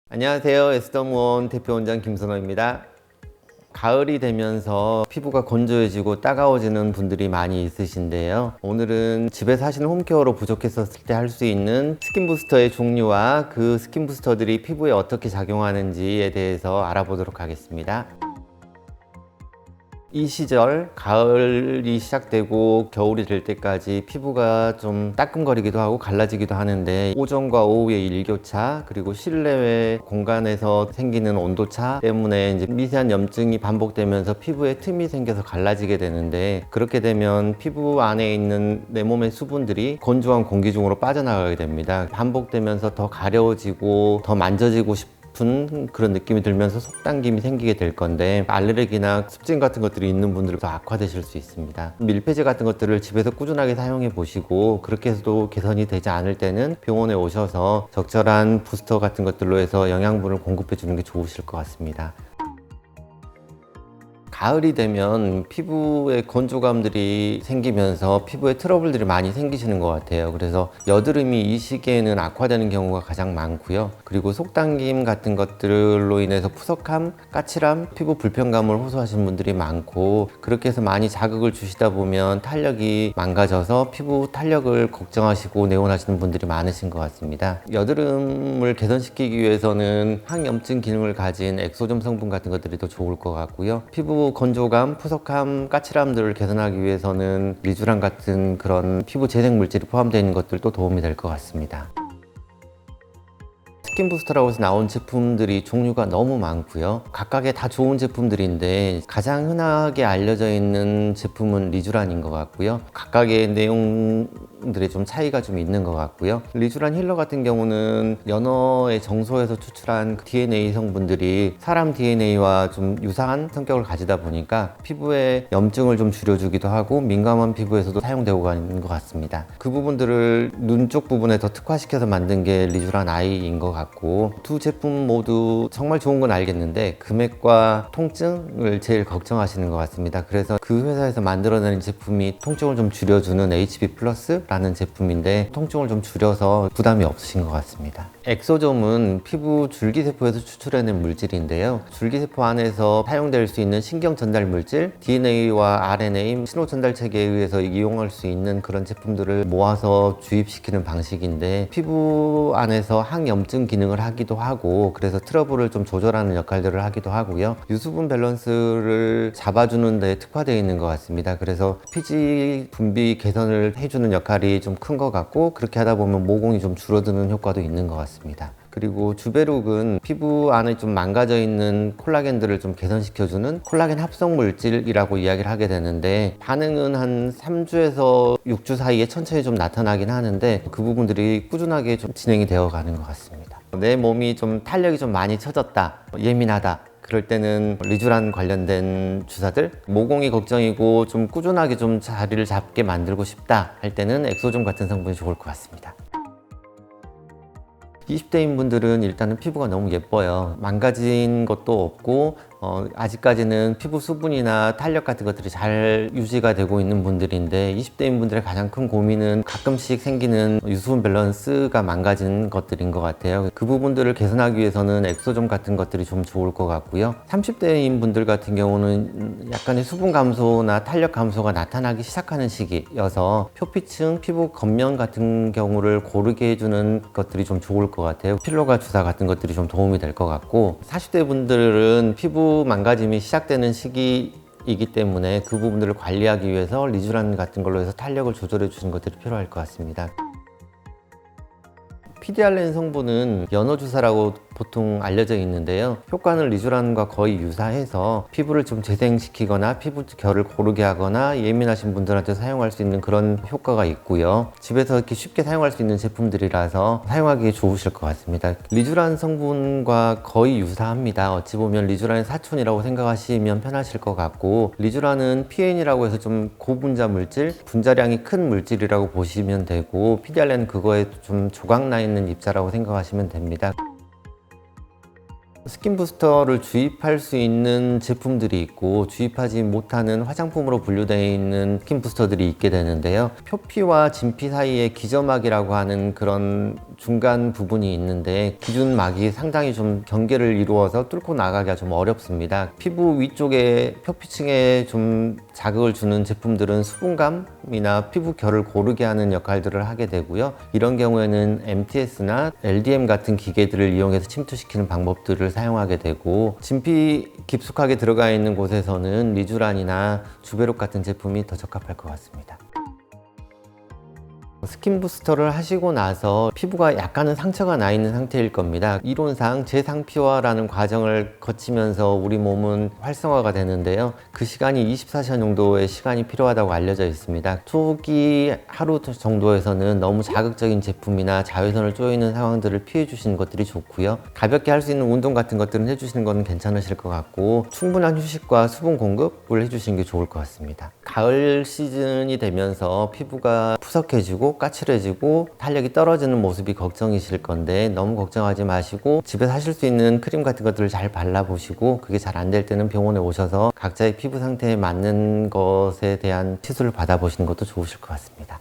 안녕하세요. 에스더무원 대표원장 김선호입니다. 가을이 되면서 피부가 건조해지고 따가워지는 분들이 많이 있으신데요. 오늘은 집에서 하시는 홈케어로 부족했었을 때 할 수 있는 스킨 부스터의 종류와 그 스킨 부스터들이 피부에 어떻게 작용하는지에 대해서 알아보도록 하겠습니다. 이 시절 가을이 시작되고 겨울이 될 때까지 피부가 좀 따끔거리기도 하고 갈라지기도 하는데 오전과 오후의 일교차 그리고 실내외 공간에서 생기는 온도차 때문에 이제 미세한 염증이 반복되면서 피부에 틈이 생겨서 갈라지게 되는데, 그렇게 되면 피부 안에 있는 내 몸의 수분들이 건조한 공기 중으로 빠져나가게 됩니다. 반복되면서 더 가려워지고 더 만져지고 싶은 그런 느낌이 들면서 속당김이 생기게 될 건데, 알레르기나 습진 같은 것들이 있는 분들은 더 악화되실 수 있습니다. 밀폐제 같은 것들을 집에서 꾸준하게 사용해 보시고, 그렇게 해서도 개선이 되지 않을 때는 병원에 오셔서 적절한 부스터 같은 것들로 해서 영양분을 공급해 주는 게 좋으실 것 같습니다. 가을이 되면 피부에 건조감들이 생기면서 피부에 트러블들이 많이 생기시는 것 같아요. 그래서 여드름이 이 시기에는 악화되는 경우가 가장 많고요. 그리고 속당김 같은 것들로 인해서 푸석함, 까칠함, 피부 불편감을 호소하시는 분들이 많고, 그렇게 해서 많이 자극을 주시다 보면 탄력이 망가져서 피부 탄력을 걱정하시고 내원하시는 분들이 많으신 것 같습니다. 여드름을 개선시키기 위해서는 항염증 기능을 가진 엑소좀 성분 같은 것들이 더 좋을 것 같고요. 피부 건조감, 푸석함, 까칠함들을 개선하기 위해서는 리쥬란 같은 그런 피부 재생 물질이 포함되어 있는 것들도 도움이 될 것 같습니다. 스킨 부스터라고 해서 나온 제품들이 종류가 너무 많고요. 각각의 다 좋은 제품들인데 가장 흔하게 알려져 있는 제품은 리쥬란인 것 같고요. 각각의 내용들이 좀 차이가 좀 있는 것 같고요. 리쥬란 힐러 같은 경우는 연어의 정소에서 추출한 DNA 성분들이 사람 DNA와 좀 유사한 성격을 가지다 보니까 피부에 염증을 좀 줄여주기도 하고 민감한 피부에서도 사용되고 있는 것 같습니다. 그 부분들을 눈 쪽 부분에 더 특화시켜서 만든 게 리쥬란 아이인 것 같고, 두 제품 모두 정말 좋은 건 알겠는데 금액과 통증을 제일 걱정하시는 것 같습니다. 그래서 그 회사에서 만들어내는 제품이 통증을 좀 줄여주는 HB 플러스라는 제품인데, 통증을 좀 줄여서 부담이 없으신 것 같습니다. 엑소좀은 피부 줄기세포에서 추출해낸 물질인데요. 줄기세포 안에서 사용될 수 있는 신경 전달 물질, DNA와 RNA 신호 전달 체계에 의해서 이용할 수 있는 그런 제품들을 모아서 주입시키는 방식인데, 피부 안에서 항염증 기능을 하기도 하고, 그래서 트러블을 좀 조절하는 역할들을 하기도 하고요. 유수분 밸런스를 잡아주는 데 특화되어 있는 것 같습니다. 그래서 피지 분비 개선을 해주는 역할이 좀 큰 것 같고, 그렇게 하다 보면 모공이 좀 줄어드는 효과도 있는 것 같습니다. 그리고 주베룩은 피부 안에 좀 망가져 있는 콜라겐들을 좀 개선시켜주는 콜라겐 합성 물질이라고 이야기를 하게 되는데, 반응은 한 3주에서 6주 사이에 천천히 좀 나타나긴 하는데, 그 부분들이 꾸준하게 좀 진행이 되어 가는 것 같습니다. 내 몸이 좀 탄력이 좀 많이 처졌다, 예민하다, 그럴 때는 리쥬란 관련된 주사들, 모공이 걱정이고 좀 꾸준하게 좀 자리를 잡게 만들고 싶다 할 때는 엑소좀 같은 성분이 좋을 것 같습니다. 20대인 분들은 일단은 피부가 너무 예뻐요. 망가진 것도 없고 아직까지는 피부 수분이나 탄력 같은 것들이 잘 유지가 되고 있는 분들인데, 20대인 분들의 가장 큰 고민은 가끔씩 생기는 유수분 밸런스가 망가진 것들인 것 같아요. 그 부분들을 개선하기 위해서는 엑소좀 같은 것들이 좀 좋을 것 같고요. 30대인 분들 같은 경우는 약간의 수분 감소나 탄력 감소가 나타나기 시작하는 시기여서 표피층, 피부 겉면 같은 경우를 고르게 해주는 것들이 좀 좋을 것 같아요. 필로가 주사 같은 것들이 좀 도움이 될 것 같고, 40대 분들은 피부 망가짐이 시작되는 시기이기 때문에 그 부분들을 관리하기 위해서 리쥬란 같은 걸로 해서 탄력을 조절해 주는 것들이 필요할 것 같습니다. PDRN 성분은 연어주사라고 보통 알려져 있는데요. 효과는 리쥬란과 거의 유사해서 피부를 좀 재생시키거나 피부 결을 고르게 하거나 예민하신 분들한테 사용할 수 있는 그런 효과가 있고요. 집에서 이렇게 쉽게 사용할 수 있는 제품들이라서 사용하기 좋으실 것 같습니다. 리쥬란 성분과 거의 유사합니다. 어찌 보면 리쥬란의 사촌이라고 생각하시면 편하실 것 같고, 리쥬란은 PN이라고 해서 좀 고분자 물질, 분자량이 큰 물질이라고 보시면 되고, PDRN은 그거에 좀 조각 나 있는 입자라고 생각하시면 됩니다. 스킨 부스터를 주입할 수 있는 제품들이 있고 주입하지 못하는 화장품으로 분류되어 있는 스킨 부스터들이 있게 되는데요. 표피와 진피 사이에 기저막이라고 하는 그런 중간 부분이 있는데 기준막이 상당히 좀 경계를 이루어서 뚫고 나가기가 좀 어렵습니다. 피부 위쪽에 표피층에 좀 자극을 주는 제품들은 수분감이나 피부 결을 고르게 하는 역할들을 하게 되고요. 이런 경우에는 MTS나 LDM 같은 기계들을 이용해서 침투시키는 방법들을 사용하게 되고 진피 깊숙하게 들어가 있는 곳에서는 리쥬란이나 주베록 같은 제품이 더 적합할 것 같습니다. 스킨 부스터를 하시고 나서 피부가 약간은 상처가 나 있는 상태일 겁니다. 이론상 재상피화라는 과정을 거치면서 우리 몸은 활성화가 되는데요. 그 시간이 24시간 정도의 시간이 필요하다고 알려져 있습니다. 초기 하루 정도에서는 너무 자극적인 제품이나 자외선을 쪼이는 상황들을 피해 주시는 것들이 좋고요. 가볍게 할 수 있는 운동 같은 것들은 해주시는 건 괜찮으실 것 같고 충분한 휴식과 수분 공급을 해주시는 게 좋을 것 같습니다. 가을 시즌이 되면서 피부가 푸석해지고 까칠해지고 탄력이 떨어지는 모습이 걱정이실 건데 너무 걱정하지 마시고 집에서 하실 수 있는 크림 같은 것들을 잘 발라보시고 그게 잘 안 될 때는 병원에 오셔서 각자의 피부 상태에 맞는 것에 대한 시술을 받아보시는 것도 좋으실 것 같습니다.